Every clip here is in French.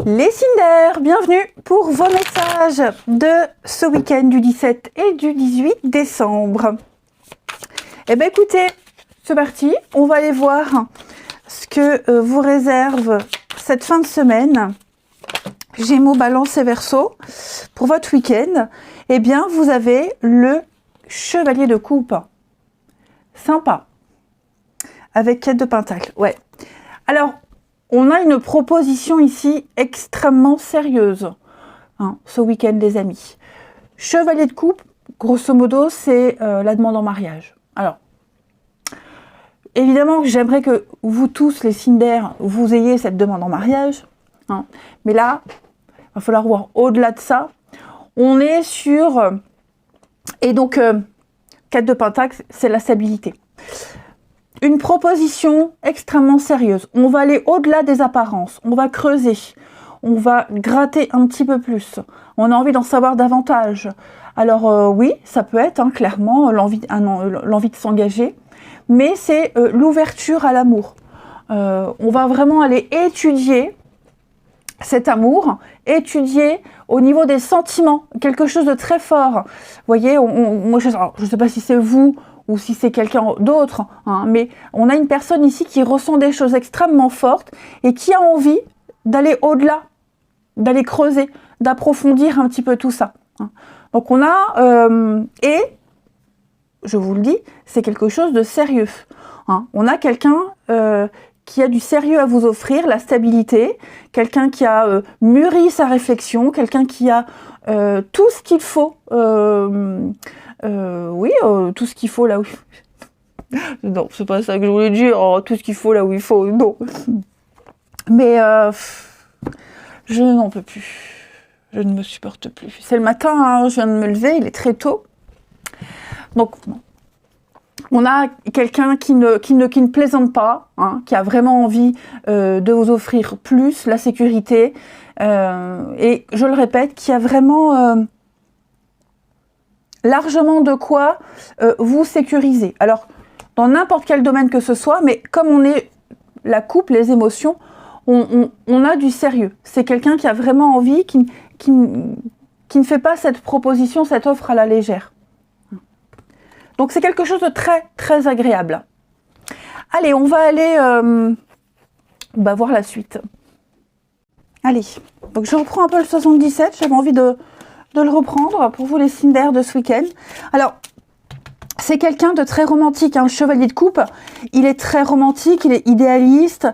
Les Cinders, bienvenue pour vos messages de ce week-end du 17 et du 18 décembre. Eh bien écoutez, c'est parti, on va aller voir ce que vous réserve cette fin de semaine. Gémeaux, Balance et Verseau, pour votre week-end. Eh bien vous avez le Chevalier de Coupe. Sympa. Avec 4 de Pentacle, ouais. Alors, on a une proposition ici extrêmement sérieuse, hein, ce week-end, les amis. Chevalier de coupe, grosso modo, c'est la demande en mariage. Alors, évidemment, j'aimerais que vous tous, les Cinders, vous ayez cette demande en mariage. Hein, mais là, il va falloir voir au-delà de ça. On est sur... et donc, 4 de Pentacle, c'est la stabilité. Une proposition extrêmement sérieuse. On va aller au-delà des apparences. On va creuser. On va gratter un petit peu plus. On a envie d'en savoir davantage. Alors oui, ça peut être clairement l'envie de s'engager. Mais c'est l'ouverture à l'amour. On va vraiment aller étudier cet amour, étudier au niveau des sentiments, quelque chose de très fort. Vous voyez, moi je ne sais pas si c'est vous ou si c'est quelqu'un d'autre, hein, mais on a une personne ici qui ressent des choses extrêmement fortes et qui a envie d'aller au-delà, d'aller creuser, d'approfondir un petit peu tout ça. Hein. Donc on a, et je vous le dis, c'est quelque chose de sérieux. Hein. On a quelqu'un qui a du sérieux à vous offrir, la stabilité, quelqu'un qui a mûri sa réflexion, quelqu'un qui a tout ce qu'il faut, tout ce qu'il faut là où... Non, c'est pas ça que je voulais dire, tout ce qu'il faut là où il faut, non. Mais je n'en peux plus, je ne me supporte plus. C'est le matin, hein, je viens de me lever, il est très tôt. Donc, on a quelqu'un qui ne plaisante pas, hein, qui a vraiment envie de vous offrir plus, la sécurité, et je le répète, qui a vraiment largement de quoi vous sécuriser. Alors, dans n'importe quel domaine que ce soit, mais comme on est la coupe, les émotions, on a du sérieux. C'est quelqu'un qui a vraiment envie, qui ne fait pas cette proposition, cette offre à la légère. Donc c'est quelque chose de très très agréable. Allez, on va aller voir la suite. Allez, donc je reprends un peu le 77, j'avais envie de le reprendre pour vous les Cinders de ce week-end. Alors, c'est quelqu'un de très romantique, un chevalier de coupe. Il est très romantique, il est idéaliste.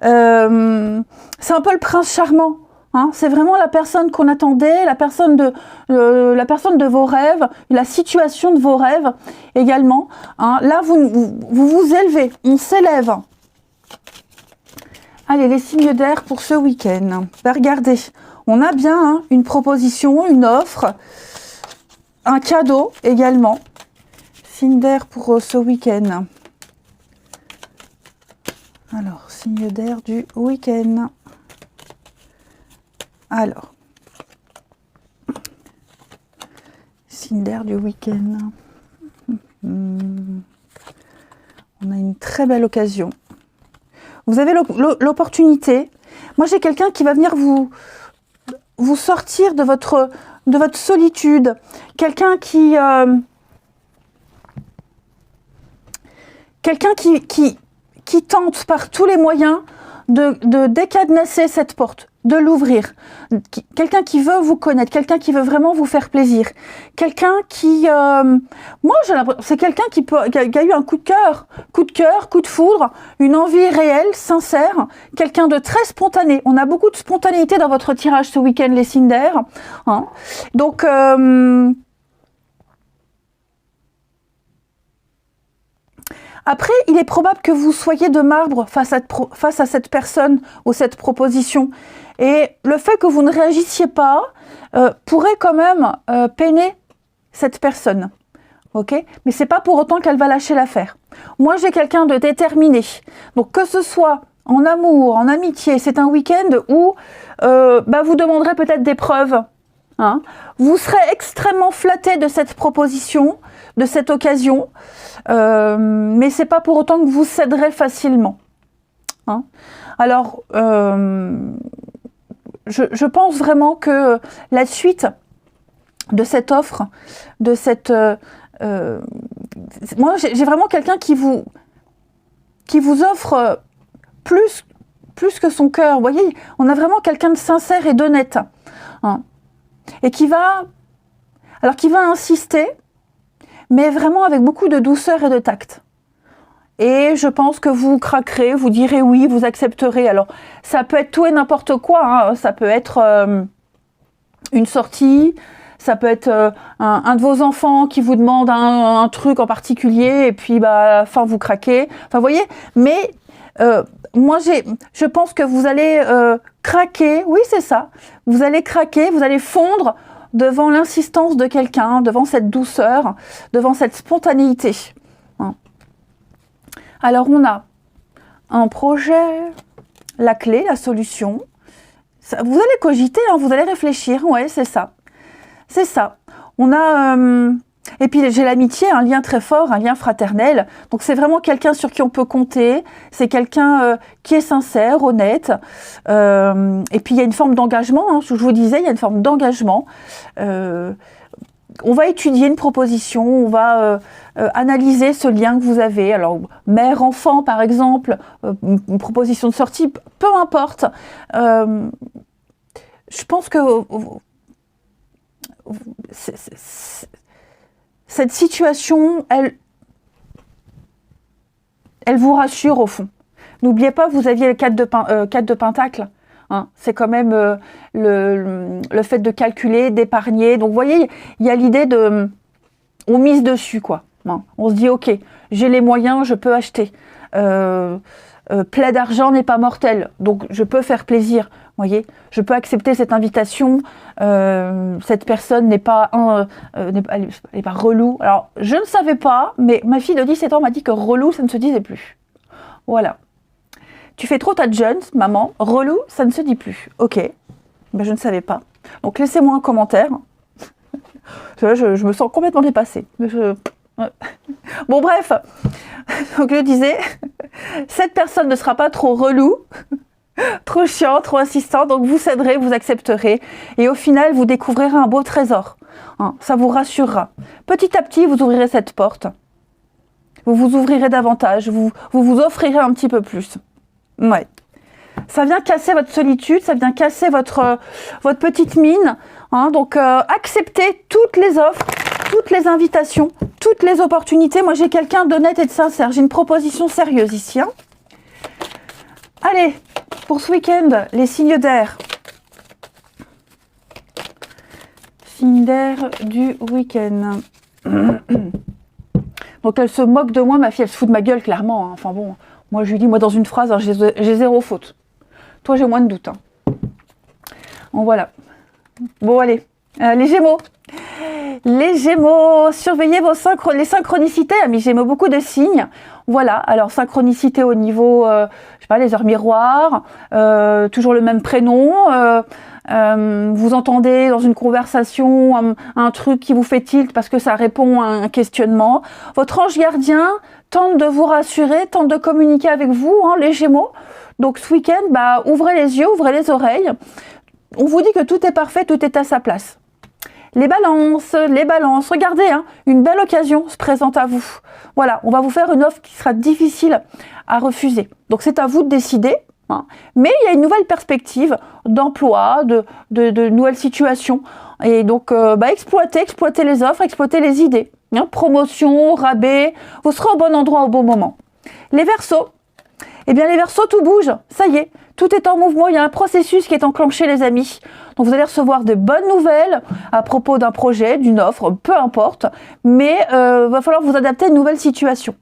C'est un peu le prince charmant. Hein, c'est vraiment la personne qu'on attendait, la personne de vos rêves, la situation de vos rêves également. Hein, là, vous élevez, on s'élève. Allez, les signes d'air pour ce week-end. Ben, regardez, on a bien une proposition, une offre, un cadeau également. Signe d'air pour ce week-end. Alors, signe d'air du week-end. Alors, signe d'air du week-end. On a une très belle occasion. Vous avez l'opportunité. Moi, j'ai quelqu'un qui va venir vous sortir de votre solitude. Quelqu'un qui tente par tous les moyens de décadenasser cette porte, de l'ouvrir. Quelqu'un qui veut vous connaître, quelqu'un qui veut vraiment vous faire plaisir. Quelqu'un qui... moi, j'ai l'impression... C'est quelqu'un qui a eu un coup de cœur, coup de foudre, une envie réelle, sincère. Quelqu'un de très spontané. On a beaucoup de spontanéité dans votre tirage ce week-end, les Cinders. Hein. Donc... Après, il est probable que vous soyez de marbre face à cette personne ou cette proposition. Et le fait que vous ne réagissiez pas pourrait quand même peiner cette personne. Okay, mais ce n'est pas pour autant qu'elle va lâcher l'affaire. Moi, j'ai quelqu'un de déterminé. Donc, que ce soit en amour, en amitié, c'est un week-end où vous demanderez peut-être des preuves. Hein. Vous serez extrêmement flatté de cette proposition, de cette occasion, mais c'est pas pour autant que vous céderez facilement. Hein. Alors, je pense vraiment que la suite de cette offre, de cette... moi, j'ai vraiment quelqu'un qui vous offre plus que son cœur. Vous voyez, on a vraiment quelqu'un de sincère et d'honnête. Hein, et qui va insister, mais vraiment avec beaucoup de douceur et de tact. Et je pense que vous craquerez, vous direz oui, vous accepterez. Alors, ça peut être tout et n'importe quoi. Hein. Ça peut être une sortie, ça peut être un de vos enfants qui vous demande un truc en particulier, et puis à la fin, vous craquez. Enfin, vous voyez, mais moi, je pense que vous allez craquer. Oui, c'est ça. Vous allez craquer, vous allez fondre devant l'insistance de quelqu'un, devant cette douceur, devant cette spontanéité. Hein. Alors, on a un projet, la clé, la solution. Ça, vous allez cogiter, hein, vous allez réfléchir. Ouais, c'est ça. C'est ça. On a... et puis, j'ai l'amitié, un lien très fort, un lien fraternel. Donc, c'est vraiment quelqu'un sur qui on peut compter. C'est quelqu'un qui est sincère, honnête. Et puis, il y a une forme d'engagement. Hein, je vous disais, il y a une forme d'engagement. On va étudier une proposition, on va analyser ce lien que vous avez. Alors, mère-enfant, par exemple, une proposition de sortie, peu importe. Je pense que cette situation, elle vous rassure au fond. N'oubliez pas, vous aviez le 4 de Pentacle. Hein, c'est quand même le fait de calculer, d'épargner. Donc, vous voyez, il y a l'idée de... On mise dessus, quoi. Hein, on se dit, ok, j'ai les moyens, je peux acheter. Plein d'argent n'est pas mortel, donc je peux faire plaisir. Vous voyez, je peux accepter cette invitation. Cette personne n'est pas relou. Alors, je ne savais pas, mais ma fille de 17 ans m'a dit que relou, ça ne se disait plus. Voilà. Tu fais trop ta Jones, maman. Relou, ça ne se dit plus. Ok. Ben, je ne savais pas. Donc, laissez-moi un commentaire. Je me sens complètement dépassée. Bon, bref. Donc, je disais, cette personne ne sera pas trop relou, trop chiant, trop insistant. Donc, vous céderez, vous accepterez. Et au final, vous découvrirez un beau trésor. Hein, ça vous rassurera. Petit à petit, vous ouvrirez cette porte. Vous vous ouvrirez davantage. Vous offrirez un petit peu plus. Ouais. Ça vient casser votre solitude, ça vient casser votre petite mine. Hein, donc, acceptez toutes les offres, toutes les invitations, toutes les opportunités. Moi, j'ai quelqu'un d'honnête et de sincère. J'ai une proposition sérieuse ici. Hein. Allez, pour ce week-end, les signes d'air. Signes d'air du week-end. Donc, elle se moque de moi, ma fille, elle se fout de ma gueule, clairement. Hein. Enfin bon... Moi, je lui dis, moi, dans une phrase, hein, j'ai zéro faute. Toi, j'ai moins de doute. Hein. Bon, voilà. Bon, allez. Les Gémeaux. Les Gémeaux, surveillez les synchronicités, amis Gémeaux, beaucoup de signes. Voilà, alors synchronicité au niveau, je sais pas, les heures miroirs, toujours le même prénom. Vous entendez dans une conversation un truc qui vous fait tilt parce que ça répond à un questionnement. Votre ange gardien tente de vous rassurer, tente de communiquer avec vous, hein, les Gémeaux. Donc ce week-end, ouvrez les yeux, ouvrez les oreilles. On vous dit que tout est parfait, tout est à sa place. Les balances, regardez, hein, une belle occasion se présente à vous. Voilà, on va vous faire une offre qui sera difficile à refuser. Donc c'est à vous de décider. Hein. Mais il y a une nouvelle perspective d'emploi, de nouvelles situations. Et donc, exploitez les offres, exploitez les idées. Hein. Promotion, rabais, vous serez au bon endroit au bon moment. Les Verseaux, eh bien les Verseaux, tout bouge, ça y est, tout est en mouvement, il y a un processus qui est enclenché, les amis. Donc vous allez recevoir de bonnes nouvelles à propos d'un projet, d'une offre, peu importe, mais va falloir vous adapter à une nouvelle situation.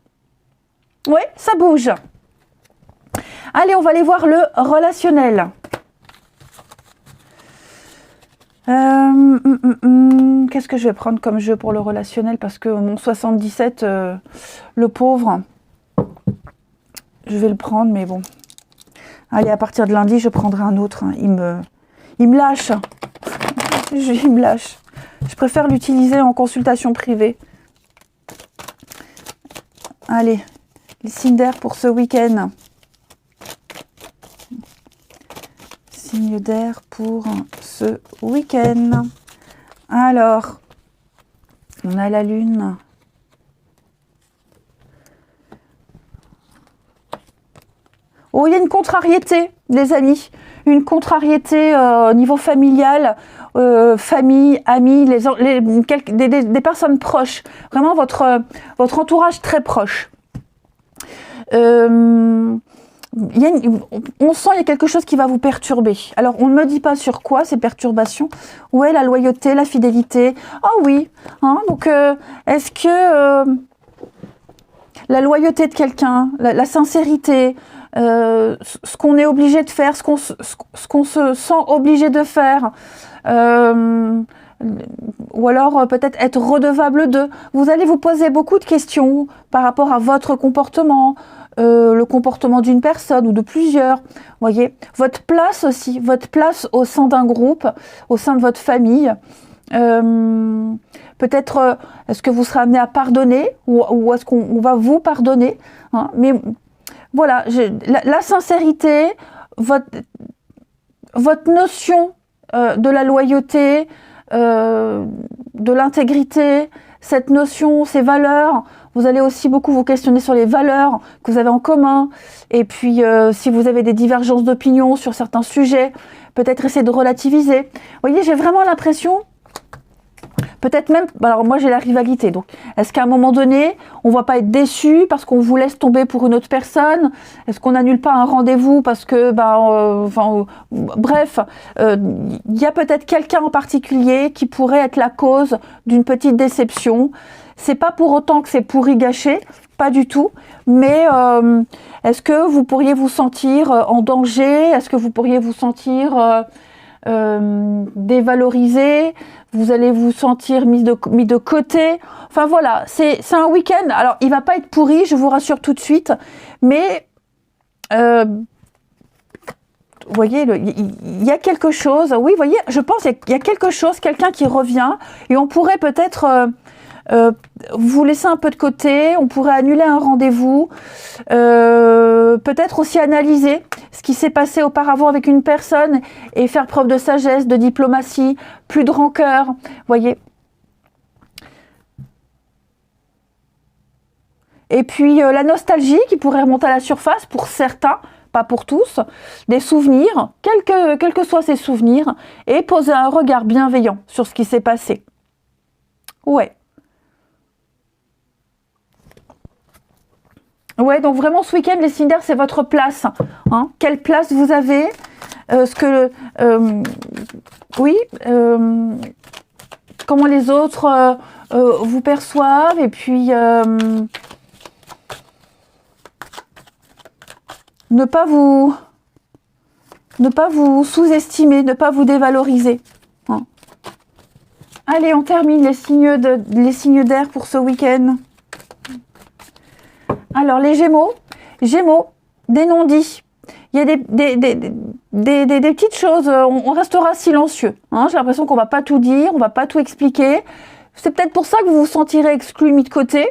Oui, ça bouge. Allez, on va aller voir le relationnel. Qu'est-ce que je vais prendre comme jeu pour le relationnel? Parce que mon 77, le pauvre, je vais le prendre, mais bon. Allez, à partir de lundi, je prendrai un autre. Hein. Il me lâche. Il me lâche. Je préfère l'utiliser en consultation privée. Allez, les signes d'air pour ce week-end. signes d'air pour ce week-end. Alors, on a la lune. Oh, il y a une contrariété, les amis. Une contrariété au niveau familial, famille, amis, des personnes proches. Vraiment votre entourage très proche. On sent qu'il y a quelque chose qui va vous perturber. Alors, on ne me dit pas sur quoi ces perturbations. Où est la loyauté, la fidélité? Ah oui. Hein, donc, est-ce que la loyauté de quelqu'un, la sincérité, ce qu'on est obligé de faire, ce qu'on se sent obligé de faire, ou alors peut-être être redevable de. Vous allez vous poser beaucoup de questions par rapport à votre comportement, le comportement d'une personne ou de plusieurs. Voyez, votre place aussi, votre place au sein d'un groupe, au sein de votre famille. Peut-être est-ce que vous serez amené à pardonner ou est-ce qu'on va vous pardonner, hein, mais voilà, la sincérité, votre notion de la loyauté, de l'intégrité, cette notion, ces valeurs. Vous allez aussi beaucoup vous questionner sur les valeurs que vous avez en commun. Et puis, si vous avez des divergences d'opinion sur certains sujets, peut-être essayer de relativiser. Vous voyez, j'ai vraiment l'impression... Peut-être même, alors moi j'ai la rivalité, donc est-ce qu'à un moment donné, on ne va pas être déçu parce qu'on vous laisse tomber pour une autre personne? Est-ce qu'on n'annule pas un rendez-vous parce que, bref, il y a peut-être quelqu'un en particulier qui pourrait être la cause d'une petite déception. C'est pas pour autant que c'est pourri gâché, pas du tout, mais est-ce que vous pourriez vous sentir en danger? Est-ce que vous pourriez vous sentir dévalorisé? Vous allez vous sentir mis de côté. Enfin voilà, c'est un week-end. Alors, il va pas être pourri, je vous rassure tout de suite. Mais, vous voyez, il y a quelque chose. Oui, vous voyez, je pense qu'il y a quelque chose, quelqu'un qui revient. Et on pourrait peut-être vous laisser un peu de côté. On pourrait annuler un rendez-vous. Peut-être aussi analyser ce qui s'est passé auparavant avec une personne et faire preuve de sagesse, de diplomatie, plus de rancœur, voyez. Et puis la nostalgie qui pourrait remonter à la surface pour certains, pas pour tous, des souvenirs, quels que soient ces souvenirs, et poser un regard bienveillant sur ce qui s'est passé. Ouais. Ouais, donc vraiment ce week-end, les signes d'air, c'est votre place. Hein. Quelle place vous avez? Comment les autres vous perçoivent, et puis ne pas vous sous-estimer, ne pas vous dévaloriser. Hein. Allez, on termine les signes d'air pour ce week-end. Alors, les Gémeaux, des non-dits. Il y a des petites choses, on restera silencieux. Hein, j'ai l'impression qu'on ne va pas tout dire, on ne va pas tout expliquer. C'est peut-être pour ça que vous vous sentirez exclu, mis de côté.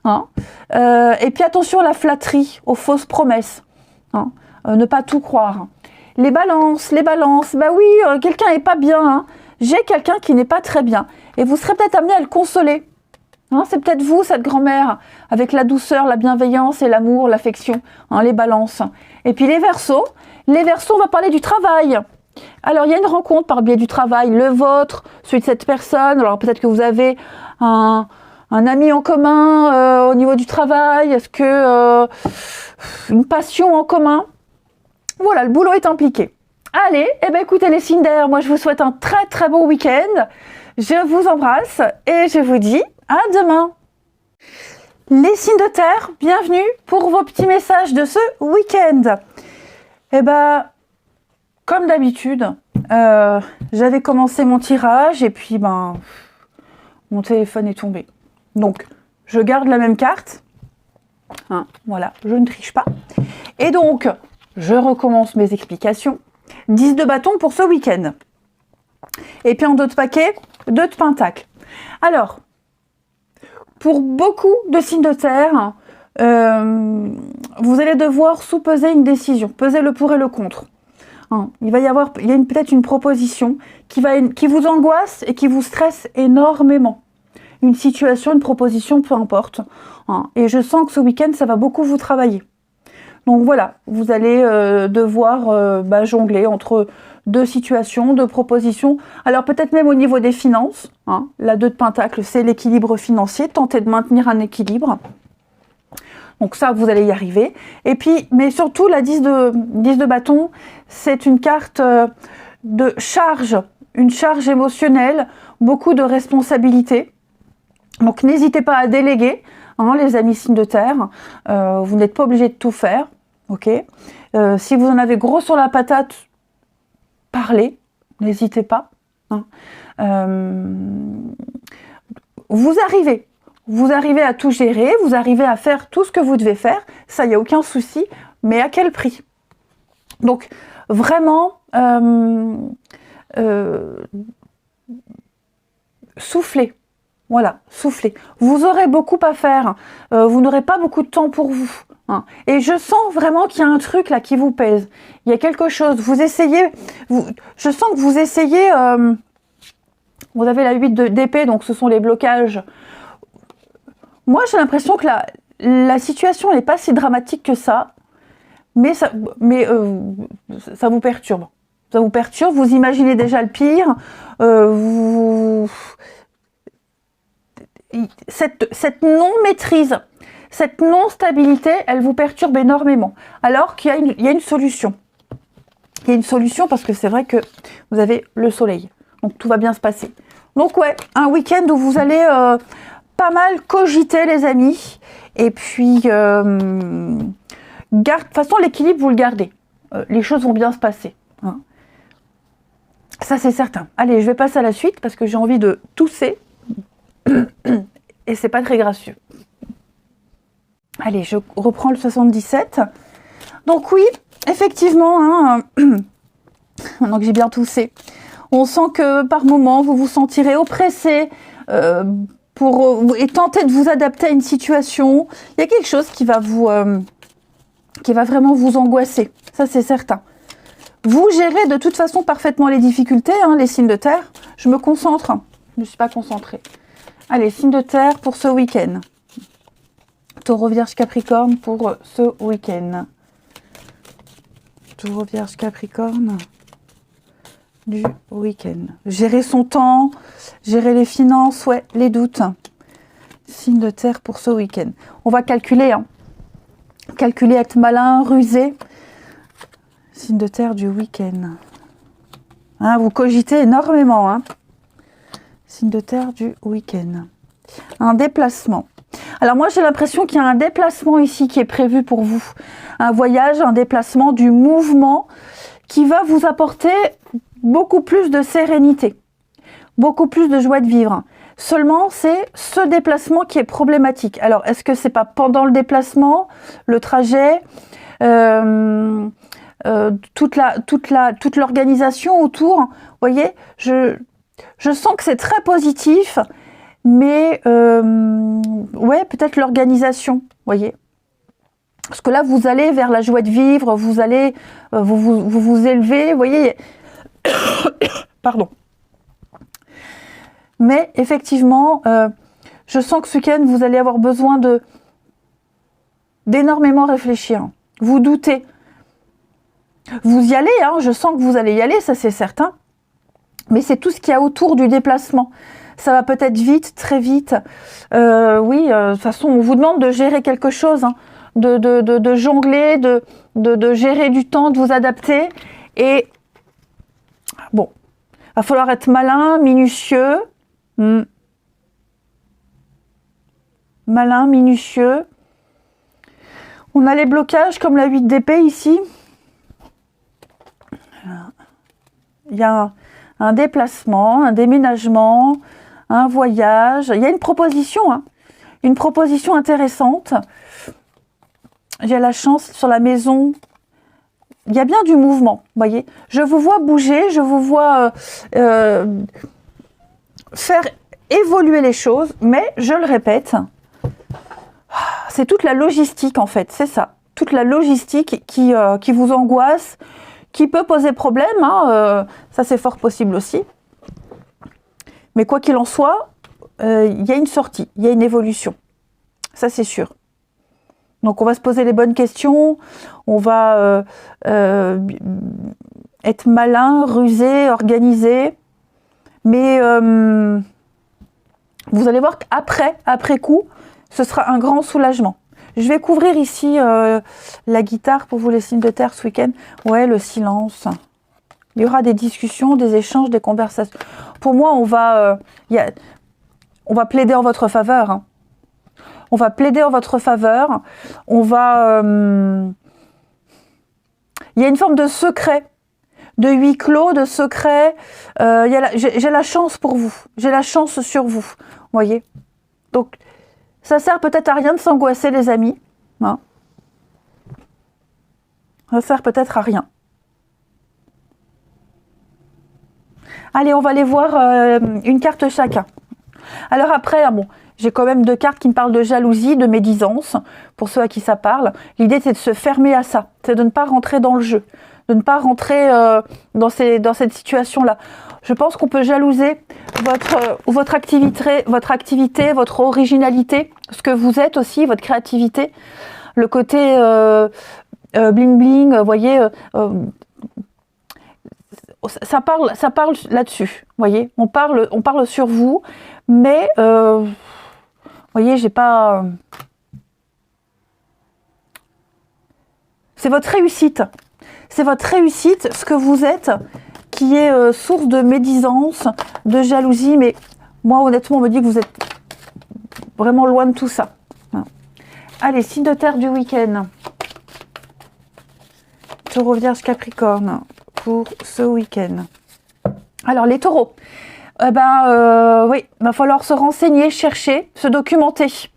Hein. Et puis attention à la flatterie, aux fausses promesses. Hein. Ne pas tout croire. Les balances, bah oui, quelqu'un n'est pas bien. Hein. J'ai quelqu'un qui n'est pas très bien. Et vous serez peut-être amené à le consoler. Hein, c'est peut-être vous, cette grand-mère, avec la douceur, la bienveillance et l'amour, l'affection, hein, les balances. Et puis les Verseaux, on va parler du travail. Alors, il y a une rencontre par le biais du travail, le vôtre, celui de cette personne. Alors, peut-être que vous avez un ami en commun au niveau du travail. Est-ce que une passion en commun? Voilà, le boulot est impliqué. Allez, écoutez les signes d'air, moi je vous souhaite un très très bon week-end. Je vous embrasse et je vous dis à demain. Les signes de terre, bienvenue pour vos petits messages de ce week-end. Comme d'habitude, j'avais commencé mon tirage et puis mon téléphone est tombé. Donc, je garde la même carte. Hein, voilà, je ne triche pas. Et donc, je recommence mes explications. 10 de bâton pour ce week-end. Et puis en d'autres paquets, 2 de pentacle. Alors, pour beaucoup de signes de terre, vous allez devoir sous-peser une décision, peser le pour et le contre. hein. Il y a peut-être une proposition qui vous angoisse et qui vous stresse énormément. Une situation, une proposition, peu importe. Hein. Et je sens que ce week-end, ça va beaucoup vous travailler. Donc voilà, vous allez devoir jongler entre deux situations, deux propositions. Alors peut-être même au niveau des finances. Hein. La 2 de Pentacle, c'est l'équilibre financier. Tentez de maintenir un équilibre. Donc ça, vous allez y arriver. Et puis, mais surtout, la 10 de bâton, c'est une carte de charge, une charge émotionnelle, beaucoup de responsabilités. Donc n'hésitez pas à déléguer, hein, les amis signes de terre. Vous n'êtes pas obligé de tout faire. Ok. Si vous en avez gros sur la patate, parlez, n'hésitez pas. Hein. Vous arrivez à tout gérer, vous arrivez à faire tout ce que vous devez faire, ça, il n'y a aucun souci, mais à quel prix? Donc, vraiment, soufflez. Voilà, soufflez. Vous aurez beaucoup à faire, vous n'aurez pas beaucoup de temps pour vous. Hein. Et je sens vraiment qu'il y a un truc là qui vous pèse. Il y a quelque chose, je sens que vous essayez, vous avez la 8 d'épée, donc ce sont les blocages. Moi, j'ai l'impression que la situation n'est pas si dramatique que ça, mais ça vous perturbe. Ça vous perturbe, vous imaginez déjà le pire, cette non-maîtrise, cette non-stabilité, elle vous perturbe énormément. Alors qu'il y a une solution. Il y a une solution parce que c'est vrai que vous avez le soleil. Donc tout va bien se passer. Donc ouais, un week-end où vous allez pas mal cogiter les amis. Et puis, de toute façon l'équilibre vous le gardez. Les choses vont bien se passer. Hein. Ça c'est certain. Allez, je vais passer à la suite parce que j'ai envie de tousser. Et c'est pas très gracieux. Allez, je reprends le 77. Donc oui, effectivement, hein, maintenant que j'ai bien toussé, on sent que par moment, vous vous sentirez oppressé et tenter de vous adapter à une situation. Il y a quelque chose qui va vraiment vous angoisser. Ça, c'est certain. Vous gérez de toute façon parfaitement les difficultés, hein, les signes de terre. Je me concentre. Je ne suis pas concentrée. Allez, signe de terre pour ce week-end. Taureau, Vierge, Capricorne pour ce week-end. Taureau, Vierge, Capricorne du week-end. Gérer son temps, gérer les finances, ouais, les doutes. Signe de terre pour ce week-end. On va calculer, hein. Calculer, être malin, rusé. Signe de terre du week-end. Hein, vous cogitez énormément, hein. Signe de terre du week-end. Un déplacement. Alors moi j'ai l'impression qu'il y a un déplacement ici qui est prévu pour vous. Un voyage, un déplacement, du mouvement qui va vous apporter beaucoup plus de sérénité. Beaucoup plus de joie de vivre. Seulement c'est ce déplacement qui est problématique. Alors est-ce que c'est pas pendant le déplacement, le trajet, toute l'organisation autour? Vous voyez, je sens que c'est très positif, mais ouais, peut-être l'organisation, voyez. Parce que là, vous allez vers la joie de vivre, vous allez vous élever, vous voyez. Pardon. Mais effectivement, je sens que ce week-end, vous allez avoir besoin d'énormément réfléchir. Vous doutez. Vous y allez, hein, je sens que vous allez y aller, ça c'est certain. Mais c'est tout ce qu'il y a autour du déplacement. Ça va peut-être vite, très vite. Oui, de toute façon, on vous demande de gérer quelque chose, hein, de jongler, de gérer du temps, de vous adapter. Et bon, il va falloir être malin, minutieux. Malin, minutieux. On a les blocages comme la 8 d'épée ici. Il y a un déplacement, un déménagement, un voyage. Il y a une proposition, hein, une proposition intéressante. J'ai la chance sur la maison. Il y a bien du mouvement, voyez. Je vous vois bouger, je vous vois faire évoluer les choses, mais je le répète, c'est toute la logistique en fait, c'est ça. Toute la logistique qui vous angoisse, qui peut poser problème, hein, ça c'est fort possible aussi. Mais quoi qu'il en soit, il y a une sortie, il y a une évolution. Ça c'est sûr. Donc on va se poser les bonnes questions, on va être malin, rusé, organisé. Mais vous allez voir qu'après coup, ce sera un grand soulagement. Je vais couvrir ici la guitare pour vous, les signes de terre, ce week-end. Ouais, le silence. Il y aura des discussions, des échanges, des conversations. Pour moi, on va plaider en votre faveur. Hein. On va plaider en votre faveur. On va... Il y a une forme de secret, de huis clos, de secret. J'ai la chance pour vous. J'ai la chance sur vous. Vous voyez? Donc, ça sert peut-être à rien de s'angoisser, les amis. Hein, ça sert peut-être à rien. Allez, on va aller voir une carte chacun. Alors après, bon, j'ai quand même 2 cartes qui me parlent de jalousie, de médisance, pour ceux à qui ça parle. L'idée, c'est de se fermer à ça, c'est de ne pas rentrer dans le jeu, de ne pas rentrer dans cette situation-là. Je pense qu'on peut jalouser votre activité, votre originalité, ce que vous êtes aussi, votre créativité, le côté bling-bling, vous voyez, ça parle là-dessus, voyez, on parle sur vous, mais vous voyez, j'ai pas... C'est votre réussite, ce que vous êtes, qui est source de médisance, de jalousie, mais moi, honnêtement, on me dit que vous êtes vraiment loin de tout ça. Allez, signe de terre du week-end. Taureau, Vierge, Capricorne, pour ce week-end. Alors, les taureaux, oui, il va falloir se renseigner, chercher, se documenter.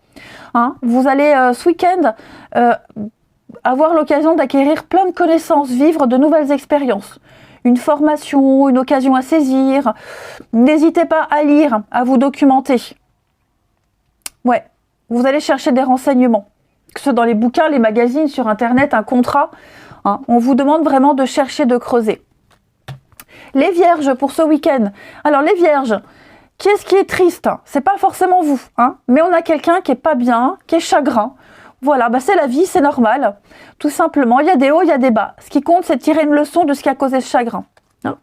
Hein, vous allez, ce week-end, avoir l'occasion d'acquérir plein de connaissances, vivre de nouvelles expériences. Une formation, une occasion à saisir. N'hésitez pas à lire, à vous documenter. Ouais, vous allez chercher des renseignements. Que ce soit dans les bouquins, les magazines, sur Internet, un contrat. Hein, on vous demande vraiment de chercher, de creuser. Les vierges pour ce week-end. Alors les vierges, qui est-ce qui est triste? C'est pas forcément vous, hein, mais on a quelqu'un qui est pas bien, qui est chagrin. Voilà, c'est la vie, c'est normal. Tout simplement, il y a des hauts, il y a des bas. Ce qui compte, c'est de tirer une leçon de ce qui a causé ce chagrin. Hein.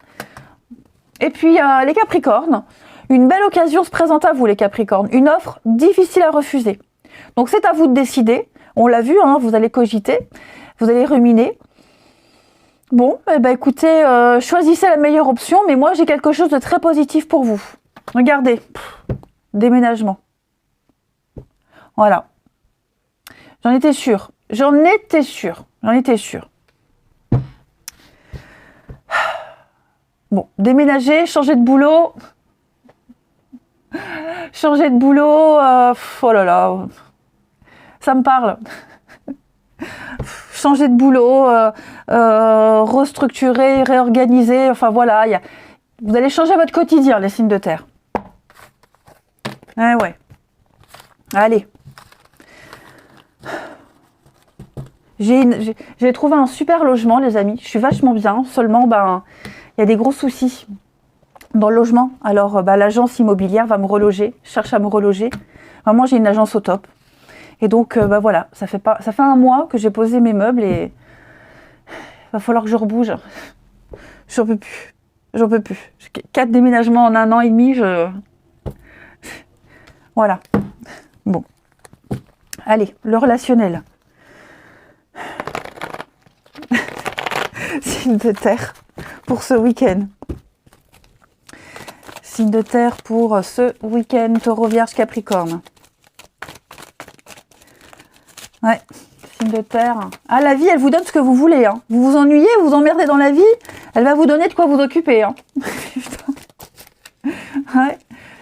Et puis, les Capricornes, une belle occasion se présente à vous, les Capricornes. Une offre difficile à refuser. Donc, c'est à vous de décider. On l'a vu, hein, vous allez cogiter, vous allez ruminer. Bon, écoutez, choisissez la meilleure option, mais moi, j'ai quelque chose de très positif pour vous. Regardez, déménagement. Voilà. J'en étais sûre. Bon, déménager, changer de boulot. Oh là là. Ça me parle. Changer de boulot, restructurer, réorganiser. Enfin voilà, vous allez changer votre quotidien, les signes de terre. Ouais. Allez. J'ai trouvé un super logement, les amis. Je suis vachement bien. Seulement, il y a des gros soucis dans le logement. Alors, l'agence immobilière va me reloger, cherche à me reloger. Vraiment, j'ai une agence au top. Et donc, voilà, ça fait 1 mois que j'ai posé mes meubles et il va falloir que je rebouge. J'en peux plus. 4 déménagements en 1 an et demi, Voilà. Bon. Allez, le relationnel. Signe de terre pour ce week-end. Signe de terre pour ce week-end, Taureau, Vierge, Capricorne. Ouais, signe de terre. Ah, la vie, elle vous donne ce que vous voulez. Hein. Vous vous ennuyez, vous vous emmerdez dans la vie, elle va vous donner de quoi vous occuper. Hein. Ouais.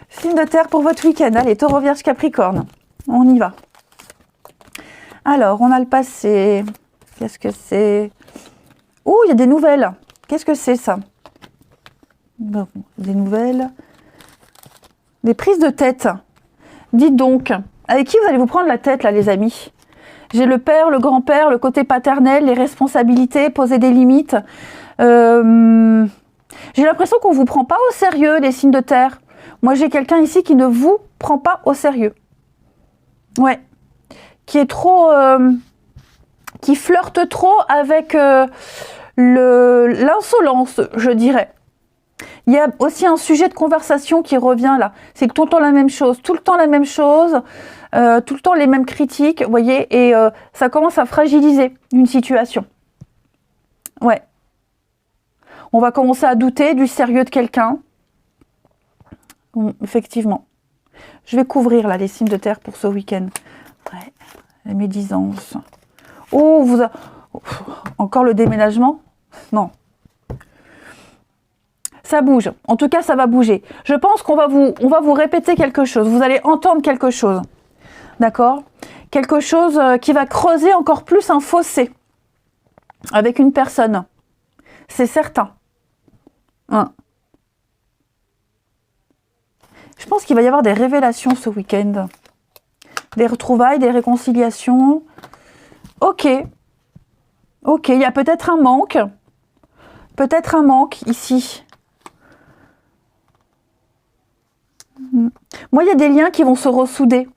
Signe de terre pour votre week-end. Allez, Taureau, Vierge, Capricorne. On y va. Alors, on a le passé. Qu'est-ce que c'est? Oh, il y a des nouvelles. Qu'est-ce que c'est, ça? Bon, des nouvelles. Des prises de tête. Dites donc, avec qui vous allez vous prendre la tête, là, les amis? J'ai le père, le grand-père, le côté paternel, les responsabilités, poser des limites. J'ai l'impression qu'on ne vous prend pas au sérieux, les signes de terre. Moi, j'ai quelqu'un ici qui ne vous prend pas au sérieux. Ouais. Qui est trop... qui flirte trop avec l'insolence, je dirais. Il y a aussi un sujet de conversation qui revient là. C'est tout le temps la même chose, tout le temps la même chose, tout le temps les mêmes critiques, vous voyez, et ça commence à fragiliser une situation. Ouais. On va commencer à douter du sérieux de quelqu'un. Effectivement. Je vais couvrir là les signes de terre pour ce week-end. Ouais. La médisance. Oh, encore le déménagement? Non. Ça bouge. En tout cas, ça va bouger. Je pense qu'on va vous répéter quelque chose. Vous allez entendre quelque chose. D'accord? Quelque chose qui va creuser encore plus un fossé avec une personne. C'est certain. Hein. Je pense qu'il va y avoir des révélations ce week-end. Des retrouvailles, des réconciliations. Ok. Ok, il y a peut-être un manque. Peut-être un manque ici. Moi, il y a des liens qui vont se ressouder.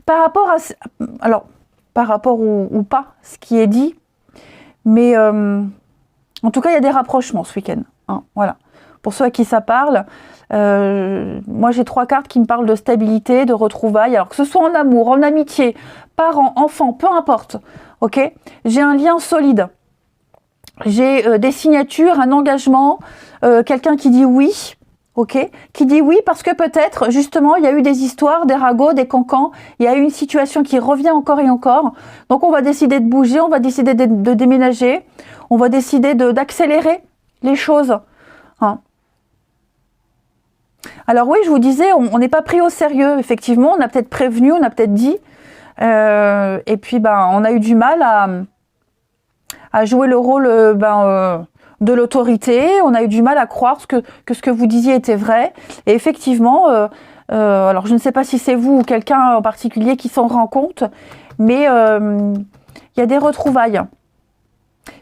Par rapport à... Alors, par rapport ou pas, ce qui est dit. Mais en tout cas, il y a des rapprochements ce week-end. Hein, voilà. Pour ceux à qui ça parle, moi j'ai 3 cartes qui me parlent de stabilité, de retrouvailles. Alors que ce soit en amour, en amitié, parents, enfants, peu importe. Ok, j'ai un lien solide. J'ai des signatures, un engagement, quelqu'un qui dit oui. Ok, qui dit oui parce que peut-être justement il y a eu des histoires, des ragots, des cancans, il y a eu une situation qui revient encore et encore. Donc on va décider de bouger, on va décider de déménager, on va décider d'accélérer les choses. Hein. Alors oui, je vous disais, on n'est pas pris au sérieux, effectivement, on a peut-être prévenu, on a peut-être dit, et puis on a eu du mal à jouer le rôle de l'autorité, on a eu du mal à croire que ce que vous disiez était vrai, et effectivement, alors je ne sais pas si c'est vous ou quelqu'un en particulier qui s'en rend compte, mais il y a des retrouvailles.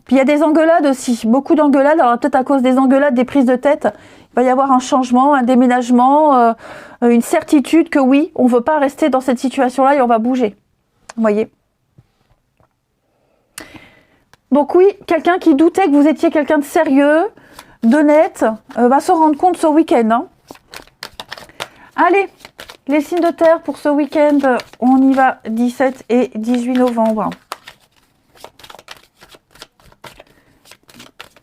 Puis il y a des engueulades aussi, beaucoup d'engueulades, alors peut-être à cause des engueulades, des prises de tête, il va y avoir un changement, un déménagement, une certitude que oui, on ne veut pas rester dans cette situation-là et on va bouger. Vous voyez? Donc oui, quelqu'un qui doutait que vous étiez quelqu'un de sérieux, d'honnête, va se rendre compte ce week-end. Hein. Allez, les signes de terre pour ce week-end, on y va 17 et 18 novembre.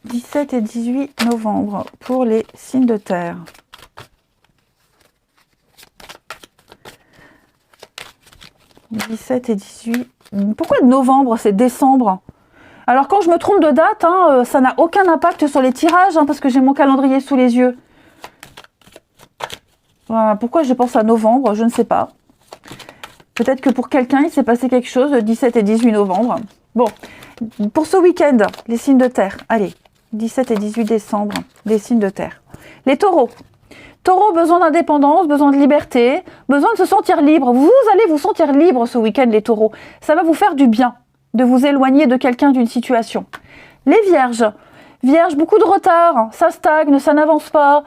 17 et 18 novembre pour les signes de terre. « 17 et 18... » Pourquoi novembre, c'est décembre? Alors quand je me trompe de date, hein, ça n'a aucun impact sur les tirages, hein, parce que j'ai mon calendrier sous les yeux. Voilà, pourquoi je pense à novembre, je ne sais pas. Peut-être que pour quelqu'un, il s'est passé quelque chose le 17 et 18 novembre. Bon, pour ce week-end, les signes de terre, allez. 17 et 18 décembre, les signes de terre. Les taureaux. Taureaux, besoin d'indépendance, besoin de liberté, besoin de se sentir libre. Vous allez vous sentir libre ce week-end, les taureaux. Ça va vous faire du bien de vous éloigner de quelqu'un, d'une situation. Les vierges. Vierges, beaucoup de retard. Ça stagne, ça n'avance pas.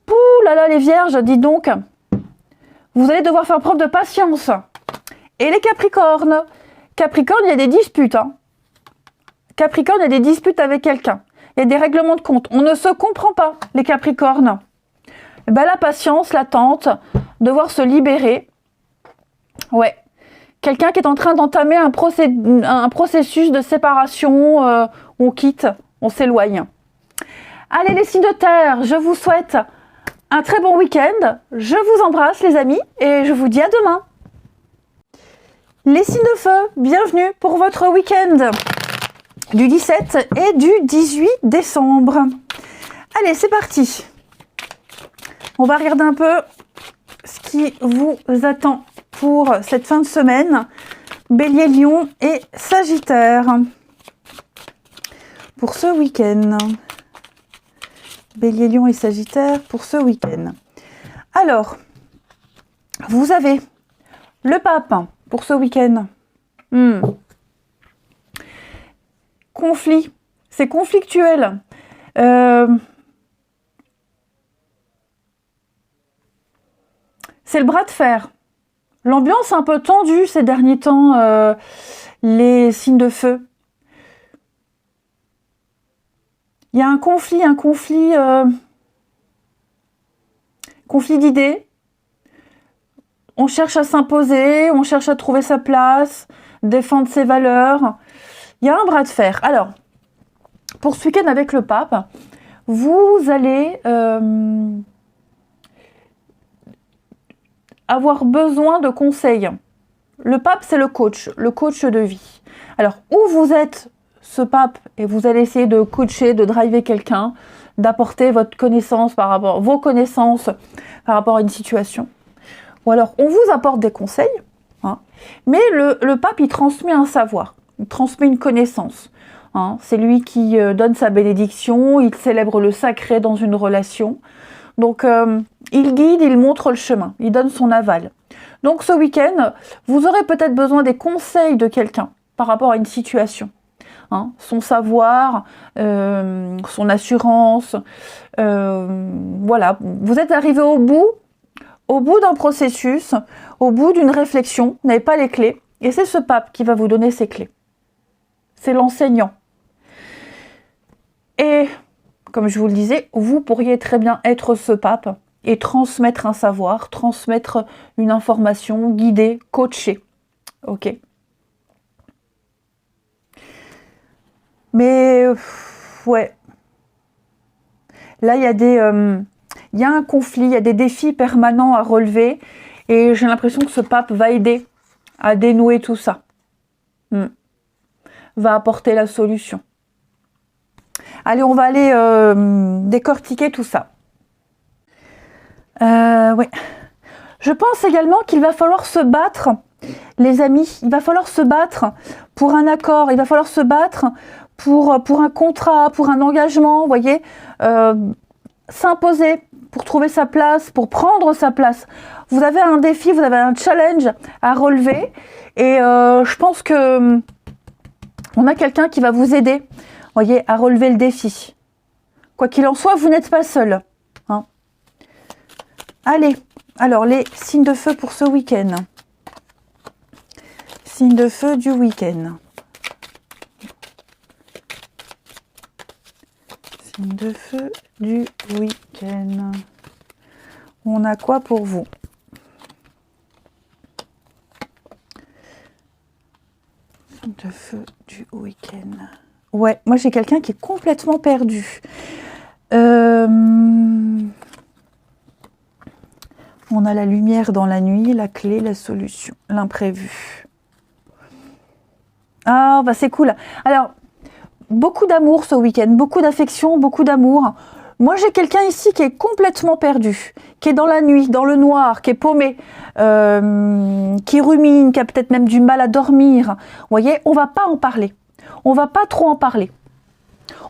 Pouh là là, les vierges, dites donc. Vous allez devoir faire preuve de patience. Et les capricornes. Capricorne, il y a des disputes. Hein. Capricorne, il y a des disputes avec quelqu'un. Il y a des règlements de compte. On ne se comprend pas, les Capricornes. Et ben, la patience, l'attente, devoir se libérer. Ouais. Quelqu'un qui est en train d'entamer un processus de séparation. On quitte, on s'éloigne. Allez, les signes de terre, je vous souhaite un très bon week-end. Je vous embrasse, les amis, et je vous dis à demain. Les signes de feu, bienvenue pour votre week-end du 17 et du 18 décembre. Allez, c'est parti. On va regarder un peu ce qui vous attend pour cette fin de semaine. Bélier, Lion et Sagittaire. Pour ce week-end. Bélier, Lion et Sagittaire pour ce week-end. Alors, vous avez le pape pour ce week-end. Conflit. C'est conflictuel. C'est le bras de fer. L'ambiance est un peu tendue ces derniers temps, les signes de feu. Il y a un conflit d'idées. On cherche à s'imposer, on cherche à trouver sa place, défendre ses valeurs. Il y a un bras de fer. Alors, pour ce week-end avec le pape, vous allez avoir besoin de conseils. Le pape, c'est le coach de vie. Alors, où vous êtes ce pape et vous allez essayer de coacher, de driver quelqu'un, d'apporter votre connaissance vos connaissances par rapport à une situation. Ou alors, on vous apporte des conseils, hein, mais le pape, il transmet un savoir, il transmet une connaissance. Hein. C'est lui qui donne sa bénédiction, il célèbre le sacré dans une relation. Donc, il guide, il montre le chemin, il donne son aval. Donc, ce week-end, vous aurez peut-être besoin des conseils de quelqu'un par rapport à une situation. Hein, son savoir, son assurance, voilà. Vous êtes arrivé au bout d'un processus, au bout d'une réflexion, vous n'avez pas les clés, et c'est ce pape qui va vous donner ces clés. C'est l'enseignant. Et, comme je vous le disais, vous pourriez très bien être ce pape et transmettre un savoir, transmettre une information, guider, coacher. Ok. Mais, ouais. Là, il y a un conflit, il y a des défis permanents à relever. Et j'ai l'impression que ce pape va aider à dénouer tout ça. Va apporter la solution. Allez, on va aller décortiquer tout ça. Ouais. Je pense également qu'il va falloir se battre, les amis. Il va falloir se battre pour un accord. Il va falloir se battre pour un contrat, pour un engagement, vous voyez, s'imposer pour trouver sa place, pour prendre sa place. Vous avez un défi, vous avez un challenge à relever et je pense que on a quelqu'un qui va vous aider, voyez, à relever le défi. Quoi qu'il en soit, vous n'êtes pas seul. Hein. Allez, alors les signes de feu pour ce week-end. Signes de feu du week-end. De feu du week-end. On a quoi pour vous? De feu du week-end. Ouais, moi j'ai quelqu'un qui est complètement perdu. On a la lumière dans la nuit, la clé, la solution, l'imprévu. Ah, bah c'est cool. Alors, beaucoup d'amour ce week-end, beaucoup d'affection, beaucoup d'amour. Moi, j'ai quelqu'un ici qui est complètement perdu, qui est dans la nuit, dans le noir, qui est paumé, qui rumine, qui a peut-être même du mal à dormir. Vous voyez, on va pas en parler. On va pas trop en parler.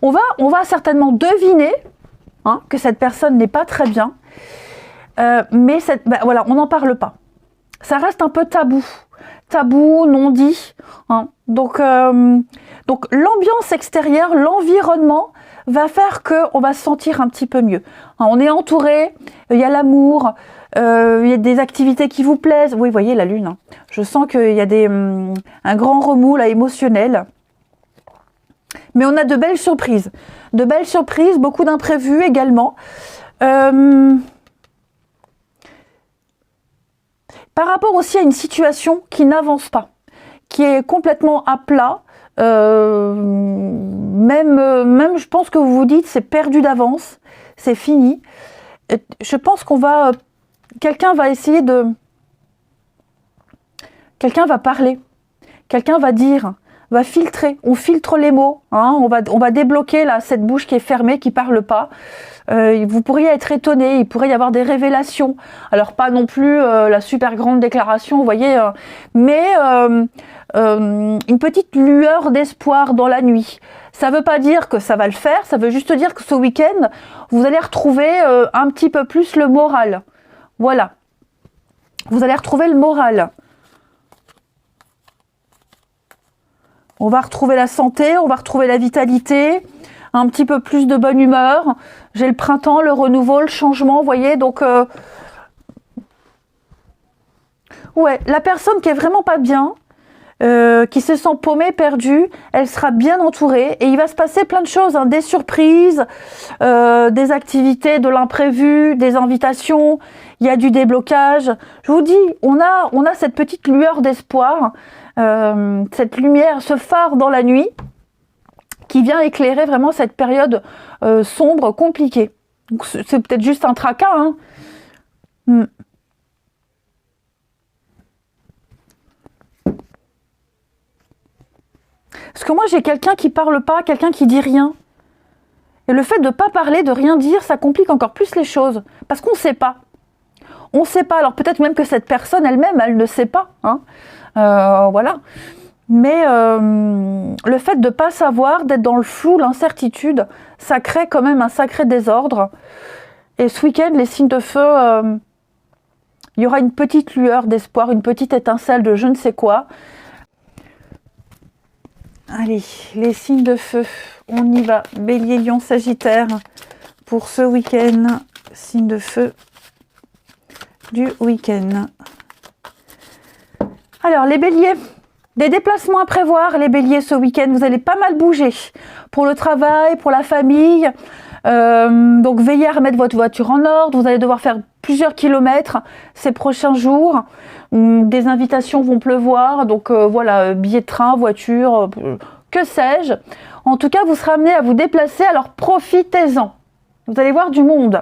On va certainement deviner que cette personne n'est pas très bien, mais voilà, on n'en parle pas. Ça reste un peu tabou. Tabou, non dit. Hein. Donc l'ambiance extérieure, l'environnement va faire qu'on va se sentir un petit peu mieux. Hein, on est entouré, il y a l'amour, il y a des activités qui vous plaisent. Oui, vous voyez la lune. Hein. Je sens qu'il y a un grand remous là, émotionnel. Mais on a de belles surprises. De belles surprises, beaucoup d'imprévus également. Par rapport aussi à une situation qui n'avance pas, qui est complètement à plat, même je pense que vous vous dites c'est perdu d'avance, c'est fini. Je pense quelqu'un va essayer quelqu'un va parler, quelqu'un va dire, va filtrer, on filtre les mots, hein, on va débloquer là cette bouche qui est fermée, qui parle pas. Vous pourriez être étonné, il pourrait y avoir des révélations. Alors pas non plus la super grande déclaration, vous voyez, mais une petite lueur d'espoir dans la nuit. Ça veut pas dire que ça va le faire, ça veut juste dire que ce week-end, vous allez retrouver un petit peu plus le moral. Voilà. Vous allez retrouver le moral. On va retrouver la santé, on va retrouver la vitalité. un petit peu plus de bonne humeur. J'ai le printemps, le renouveau, le changement, vous voyez, donc ouais, la personne qui est vraiment pas bien, qui se sent paumée, perdue, elle sera bien entourée et il va se passer plein de choses, hein, des surprises, des activités, de l'imprévu, des invitations, il y a du déblocage. Je vous dis, on a cette petite lueur d'espoir, cette lumière, ce phare dans la nuit qui vient éclairer vraiment cette période sombre, compliquée. C'est peut-être juste un tracas, hein. Parce que moi, j'ai quelqu'un qui parle pas, quelqu'un qui dit rien. Et le fait de ne pas parler, de rien dire, ça complique encore plus les choses. Parce qu'on ne sait pas. On ne sait pas. Alors peut-être même que cette personne elle-même, elle ne sait pas. Hein. Voilà. Mais le fait de ne pas savoir, d'être dans le flou, l'incertitude, ça crée quand même un sacré désordre. Et ce week-end, les signes de feu, il y aura une petite lueur d'espoir, une petite étincelle de je ne sais quoi. Allez, les signes de feu, on y va. Bélier, Lion, Sagittaire, pour ce week-end, signe de feu du week-end. Alors, les béliers, des déplacements à prévoir, les béliers, ce week-end, vous allez pas mal bouger. Pour le travail, pour la famille, donc veillez à remettre votre voiture en ordre, vous allez devoir faire plusieurs kilomètres ces prochains jours. Des invitations vont pleuvoir, donc voilà, billets de train, voiture, que sais-je. En tout cas, vous serez amené à vous déplacer, alors profitez-en. Vous allez voir du monde.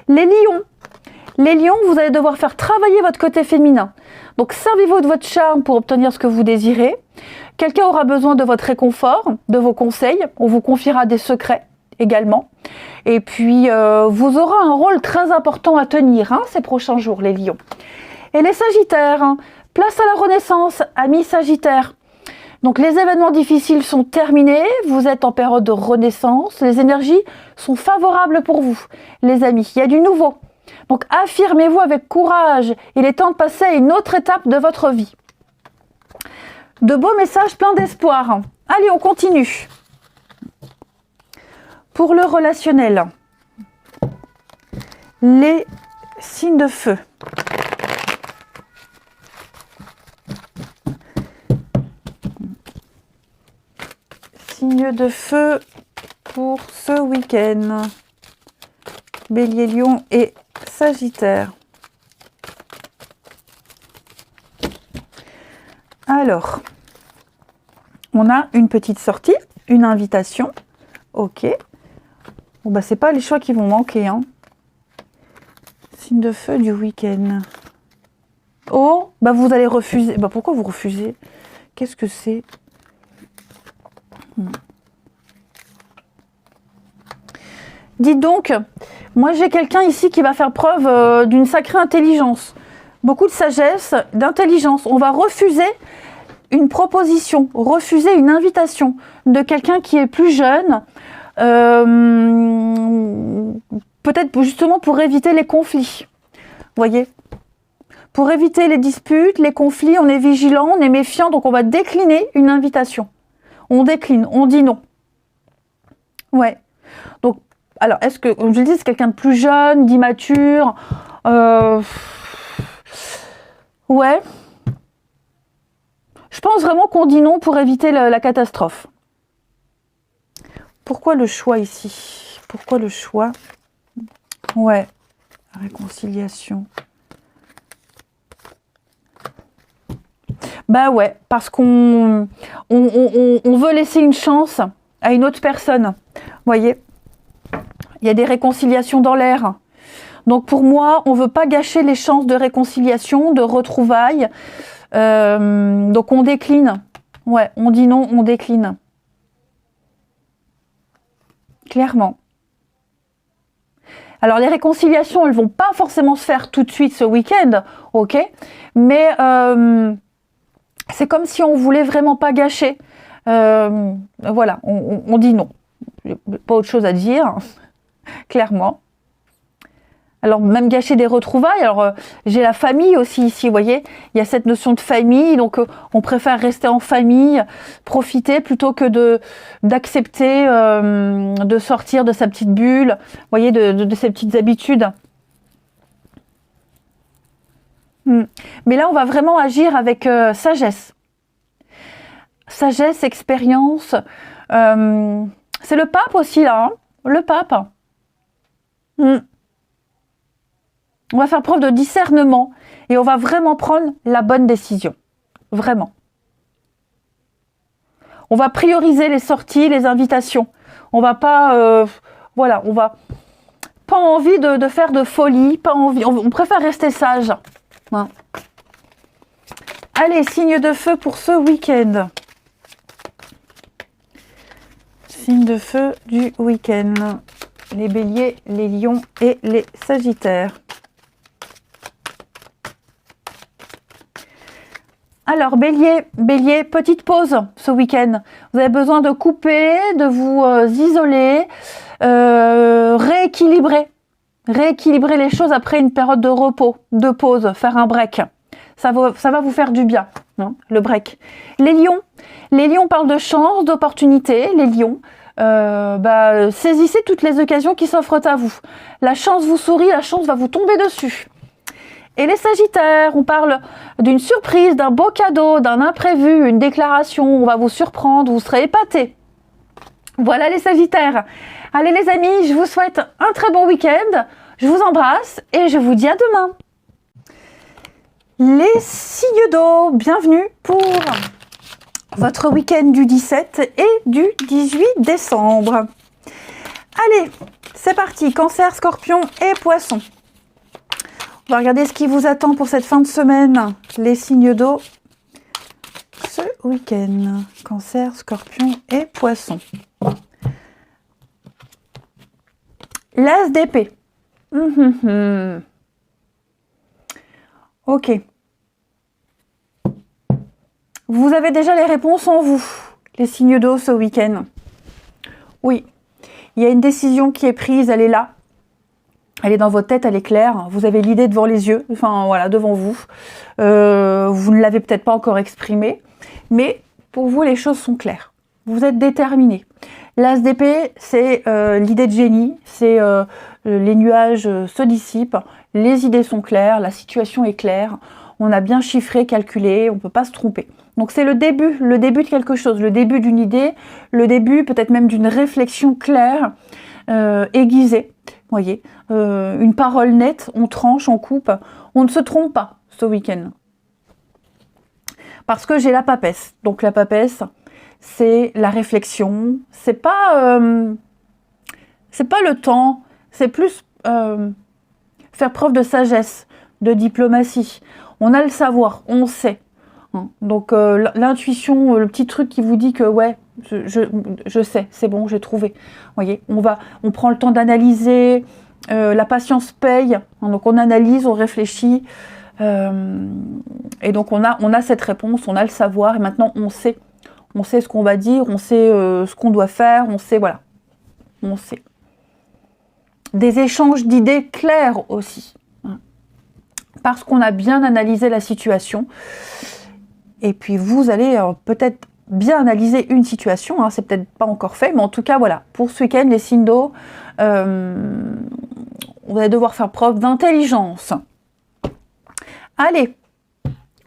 Les lions, vous allez devoir faire travailler votre côté féminin. Donc servez-vous de votre charme pour obtenir ce que vous désirez. Quelqu'un aura besoin de votre réconfort, de vos conseils. On vous confiera des secrets également. Et puis, vous aurez un rôle très important à tenir ces prochains jours, les lions. Et les sagittaires, place à la renaissance, amis sagittaires. Donc les événements difficiles sont terminés, vous êtes en période de renaissance, les énergies sont favorables pour vous, les amis. Il y a du nouveau. Donc affirmez-vous avec courage, il est temps de passer à une autre étape de votre vie. De beaux messages pleins d'espoir. Allez, on continue. Pour le relationnel, les signes de feu. Signe de feu pour ce week-end. Bélier, Lion et Sagittaire. Alors, on a une petite sortie, une invitation. Ok. Bon, bah, c'est pas les choix qui vont manquer. Hein. Signe de feu du week-end. Oh, bah vous allez refuser. Bah pourquoi vous refusez? Qu'est-ce que c'est? Dites donc, moi j'ai quelqu'un ici qui va faire preuve d'une sacrée intelligence. Beaucoup de sagesse, d'intelligence. On va refuser une proposition, refuser une invitation de quelqu'un qui est plus jeune, peut-être justement pour éviter les conflits. Voyez ? Pour éviter les disputes, les conflits, on est vigilant, on est méfiant, donc on va décliner une invitation. On décline, on dit non. Ouais. Donc, alors, est-ce que, comme je le dis, c'est quelqu'un de plus jeune, d'immature ouais. Je pense vraiment qu'on dit non pour éviter la catastrophe. Pourquoi le choix ici? Pourquoi le choix? Ouais. Réconciliation. Bah ouais, parce qu'on veut laisser une chance à une autre personne. Vous voyez, il y a des réconciliations dans l'air. Donc pour moi, on ne veut pas gâcher les chances de réconciliation, de retrouvailles. Donc on décline. Ouais, on dit non, on décline. Clairement. Alors les réconciliations, elles ne vont pas forcément se faire tout de suite ce week-end, ok? Mais c'est comme si on voulait vraiment pas gâcher. Voilà, on dit non. Pas autre chose à dire, clairement. Alors, même gâcher des retrouvailles. Alors, j'ai la famille aussi ici, vous voyez. Il y a cette notion de famille. Donc, on préfère rester en famille, profiter plutôt que d'accepter de sortir de sa petite bulle, vous voyez, de ses petites habitudes. Mais là, on va vraiment agir avec sagesse. Sagesse, expérience. C'est le pape aussi, là. Hein, le pape. On va faire preuve de discernement et on va vraiment prendre la bonne décision. Vraiment. On va prioriser les sorties, les invitations. On va pas... voilà, on va... Pas envie de faire de folie, pas envie... On préfère rester sage. Hein. Allez, signe de feu pour ce week-end. Signe de feu du week-end. Les béliers, les lions et les sagittaires. Alors, bélier, petite pause ce week-end. Vous avez besoin de couper, de vous isoler, rééquilibrer les choses après une période de repos, de pause, faire un break. Ça va vous faire du bien, hein, le break. Les lions parlent de chance, d'opportunité. Les lions, saisissez toutes les occasions qui s'offrent à vous. La chance vous sourit, la chance va vous tomber dessus. Et les sagittaires, on parle d'une surprise, d'un beau cadeau, d'un imprévu, une déclaration, on va vous surprendre, vous serez épatés. Voilà les sagittaires. Allez les amis, je vous souhaite un très bon week-end, je vous embrasse et je vous dis à demain. Les signes d'eau, bienvenue pour votre week-end du 17 et du 18 décembre. Allez, c'est parti, Cancer, Scorpion et Poisson. On va regarder ce qui vous attend pour cette fin de semaine. Les signes d'eau ce week-end. Cancer, Scorpion et Poisson. L'as d'épée. Ok. Vous avez déjà les réponses en vous, les signes d'eau ce week-end. Oui, il y a une décision qui est prise, elle est là. Elle est dans votre tête, elle est claire. Vous avez l'idée devant les yeux, enfin voilà, devant vous. Vous ne l'avez peut-être pas encore exprimée, mais pour vous, les choses sont claires. Vous êtes déterminé. L'as d'épée, c'est l'idée de génie, c'est les nuages se dissipent, les idées sont claires, la situation est claire, on a bien chiffré, calculé, on ne peut pas se tromper. Donc c'est le début de quelque chose, le début d'une idée, le début peut-être même d'une réflexion claire, aiguisée. Vous voyez, une parole nette, on tranche, on coupe, on ne se trompe pas ce week-end. Parce que j'ai la papesse. Donc la papesse, c'est la réflexion, c'est pas le temps, c'est plus faire preuve de sagesse, de diplomatie. On a le savoir, on sait. Donc l'intuition, le petit truc qui vous dit que ouais, je sais, c'est bon, j'ai trouvé. Vous voyez, on prend le temps d'analyser, la patience paye, donc on analyse, on réfléchit, et donc on a cette réponse, on a le savoir, et maintenant on sait ce qu'on va dire, on sait ce qu'on doit faire, on sait, voilà, on sait. Des échanges d'idées clairs aussi, parce qu'on a bien analysé la situation. Et puis vous allez peut-être bien analyser une situation, c'est peut-être pas encore fait, mais en tout cas voilà, pour ce week-end, les signes d'eau, vous allez devoir faire preuve d'intelligence. Allez,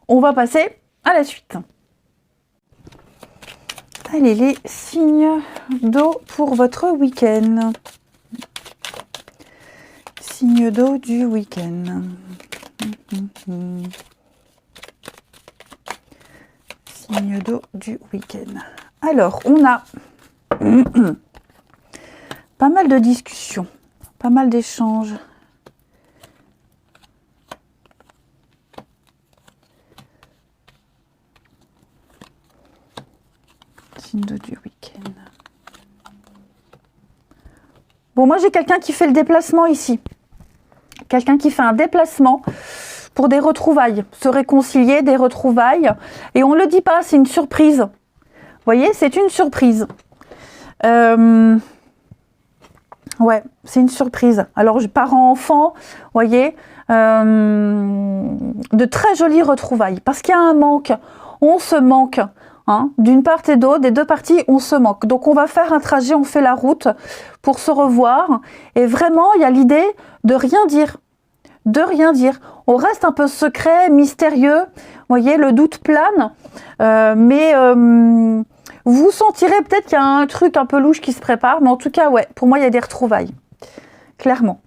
on va passer à la suite. Allez, les signes d'eau pour votre week-end. Signes d'eau du week-end. Signe d'eau du week-end. Alors, on a pas mal de discussions, pas mal d'échanges. Signe d'eau du week-end. Bon, moi j'ai quelqu'un qui fait le déplacement ici. Quelqu'un qui fait un déplacement pour des retrouvailles, se réconcilier, des retrouvailles. Et on ne le dit pas, c'est une surprise. Vous voyez, c'est une surprise. Ouais, c'est une surprise. Alors, parents-enfants, voyez, de très jolies retrouvailles. Parce qu'il y a un manque, on se manque. Hein, d'une part et d'autre, des deux parties, on se manque. Donc, on va faire un trajet, on fait la route pour se revoir. Et vraiment, il y a l'idée de rien dire. De rien dire. On reste un peu secret, mystérieux. Vous voyez, le doute plane. Mais vous sentirez peut-être qu'il y a un truc un peu louche qui se prépare. Mais en tout cas, ouais, pour moi, il y a des retrouvailles. Clairement.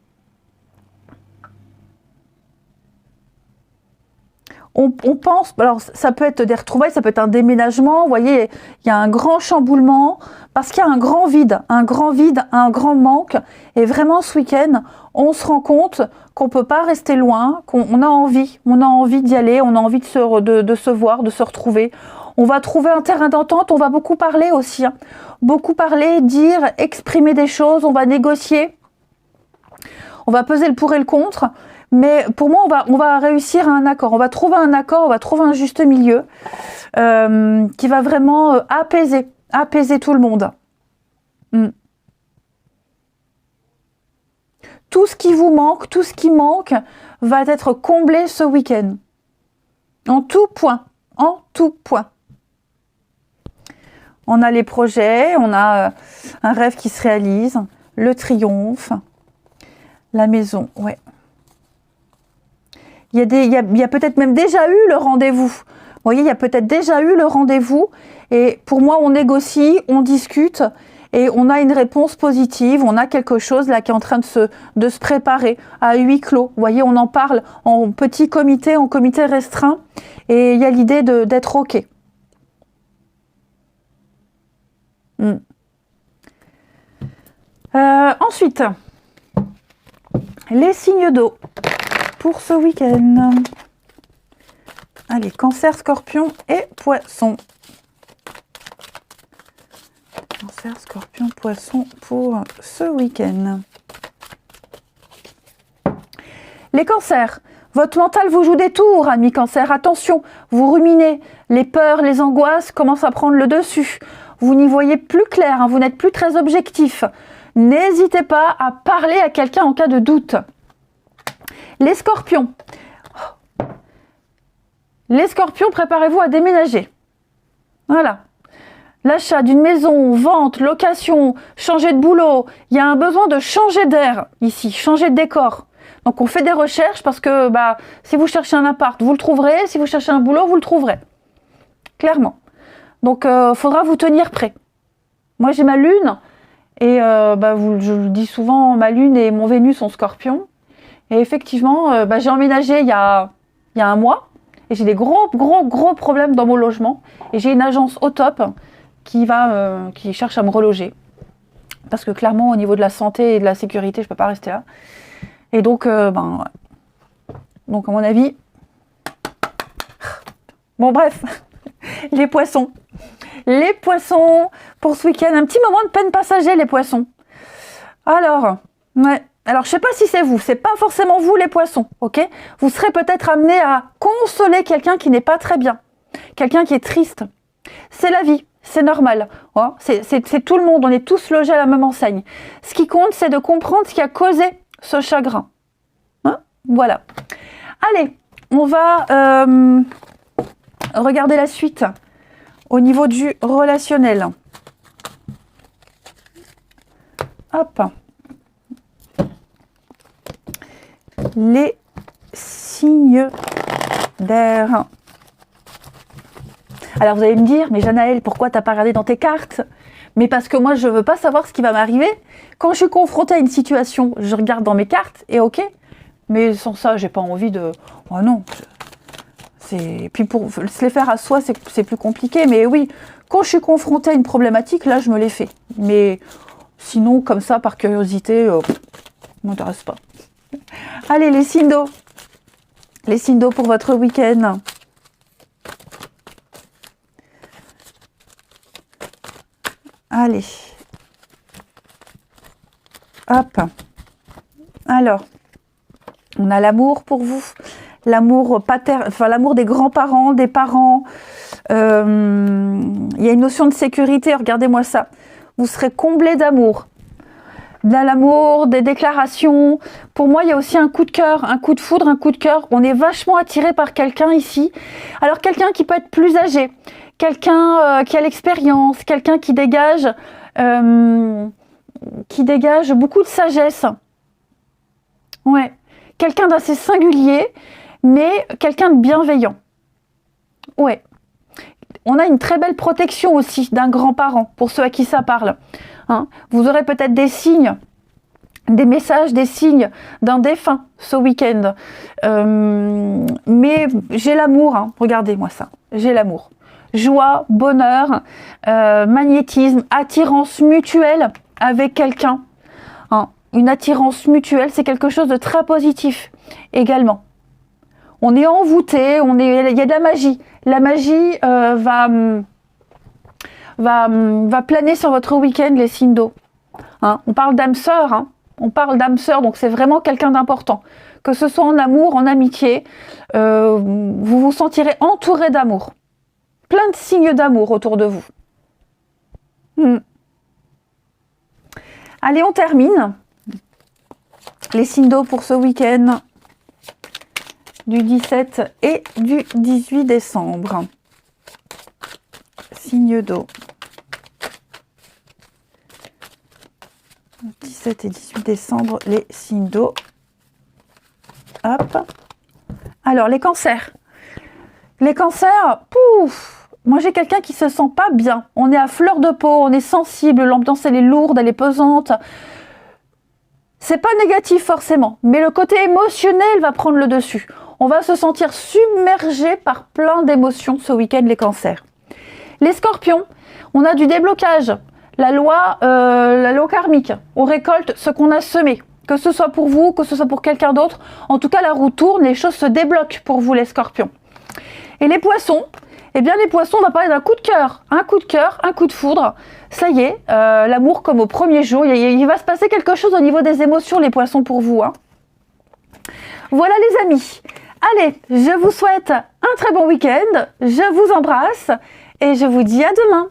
On pense, alors ça peut être des retrouvailles, ça peut être un déménagement, vous voyez, il y a un grand chamboulement, parce qu'il y a un grand vide, un grand manque, et vraiment ce week-end, on se rend compte qu'on ne peut pas rester loin, qu'on a envie d'y aller, on a envie de se voir, de se retrouver. On va trouver un terrain d'entente, on va beaucoup parler aussi, hein. Beaucoup parler, dire, exprimer des choses, on va négocier, on va peser le pour et le contre. Mais pour moi, on va réussir à un accord. On va trouver un accord, on va trouver un juste milieu qui va vraiment apaiser tout le monde. Tout ce qui vous manque, tout ce qui manque va être comblé ce week-end. En tout point. En tout point. On a les projets, on a un rêve qui se réalise, le triomphe, la maison, ouais. Il y a peut-être même déjà eu le rendez-vous. Vous voyez, il y a peut-être déjà eu le rendez-vous. Et pour moi, on négocie, on discute et on a une réponse positive. On a quelque chose là qui est en train de se préparer à huis clos. Vous voyez, on en parle en petit comité, en comité restreint. Et il y a l'idée d'être OK. Ensuite, les signes d'eau. Pour ce week-end. Allez, Cancer, Scorpion et Poisson. Cancer, Scorpion, Poisson pour ce week-end. Les cancers, votre mental vous joue des tours, amis Cancer. Attention, vous ruminez. Les peurs, les angoisses commencent à prendre le dessus. Vous n'y voyez plus clair, hein, vous n'êtes plus très objectif. N'hésitez pas à parler à quelqu'un en cas de doute. Les scorpions. Les scorpions, préparez-vous à déménager. Voilà. L'achat d'une maison, vente, location, changer de boulot. Il y a un besoin de changer d'air ici, changer de décor. Donc on fait des recherches parce que si vous cherchez un appart, vous le trouverez. Si vous cherchez un boulot, vous le trouverez. Clairement. Donc faudra vous tenir prêt. Moi j'ai ma lune et je le dis souvent, ma lune et mon Vénus sont scorpions. Et effectivement, j'ai emménagé il y a un mois et j'ai des gros problèmes dans mon logement. Et j'ai une agence au top qui cherche à me reloger. Parce que clairement, au niveau de la santé et de la sécurité, je ne peux pas rester là. Et donc, donc à mon avis... Bon bref, les poissons. Les poissons, pour ce week-end, un petit moment de peine passager, les poissons. Alors, ouais... Alors, je ne sais pas si c'est vous, c'est pas forcément vous les poissons, ok? Vous serez peut-être amené à consoler quelqu'un qui n'est pas très bien, quelqu'un qui est triste. C'est la vie, c'est normal, hein, c'est tout le monde, on est tous logés à la même enseigne. Ce qui compte, c'est de comprendre ce qui a causé ce chagrin. Hein? Voilà. Allez, on va regarder la suite au niveau du relationnel. Hop. Les signes d'air. Alors vous allez me dire, mais Janaëlle, pourquoi t'as pas regardé dans tes cartes? Mais parce que moi je veux pas savoir ce qui va m'arriver. Quand je suis confrontée à une situation, je regarde dans mes cartes et ok. Mais sans ça, j'ai pas envie de... Oh non. Puis pour se les faire à soi, c'est plus compliqué. Mais oui, quand je suis confrontée à une problématique, là je me les fais. Mais sinon, comme ça, par curiosité, m'intéresse pas. Allez, les signes d'eau. Les signes d'eau pour votre week-end. Allez. Hop. Alors, on a l'amour pour vous. L'amour l'amour des grands-parents, des parents. Il y a une notion de sécurité. Regardez-moi ça. Vous serez comblé d'amour. de l'amour, des déclarations. Pour moi, il y a aussi un coup de cœur, un coup de foudre, un coup de cœur. On est vachement attiré par quelqu'un ici. Alors, quelqu'un qui peut être plus âgé, quelqu'un qui a l'expérience, quelqu'un qui dégage beaucoup de sagesse. Ouais. Quelqu'un d'assez singulier, mais quelqu'un de bienveillant. Ouais. On a une très belle protection aussi d'un grand-parent, pour ceux à qui ça parle. Hein. Vous aurez peut-être des signes, des messages, des signes d'un défunt ce week-end. Mais j'ai l'amour, hein. Regardez-moi ça, j'ai l'amour. Joie, bonheur, magnétisme, attirance mutuelle avec quelqu'un. Hein. Une attirance mutuelle, c'est quelque chose de très positif également. On est envoûté, il y a de la magie. La magie va planer sur votre week-end, les signes d'eau. Hein, on parle d'âme sœur, hein, on parle d'âme sœur, donc c'est vraiment quelqu'un d'important. Que ce soit en amour, en amitié, vous vous sentirez entouré d'amour. Plein de signes d'amour autour de vous. Allez, on termine. Les signes d'eau pour ce week-end du 17 et du 18 décembre. Signes d'eau. 17 et 18 décembre, les signes d'eau. Hop. Alors, les cancers. Les cancers, pouf! Moi, j'ai quelqu'un qui se sent pas bien. On est à fleur de peau, on est sensible, l'ambiance, elle est lourde, elle est pesante. C'est pas négatif forcément, mais le côté émotionnel va prendre le dessus. On va se sentir submergé par plein d'émotions ce week-end, les cancers. Les scorpions, on a du déblocage. La loi karmique. On récolte ce qu'on a semé. Que ce soit pour vous, que ce soit pour quelqu'un d'autre. En tout cas, la roue tourne, les choses se débloquent pour vous, les scorpions. Et les poissons, eh bien les poissons, on va parler d'un coup de cœur, un coup de foudre. Ça y est, l'amour comme au premier jour. Il va se passer quelque chose au niveau des émotions, les poissons, pour vous. Hein. Voilà les amis. Allez, je vous souhaite un très bon week-end. Je vous embrasse et je vous dis à demain.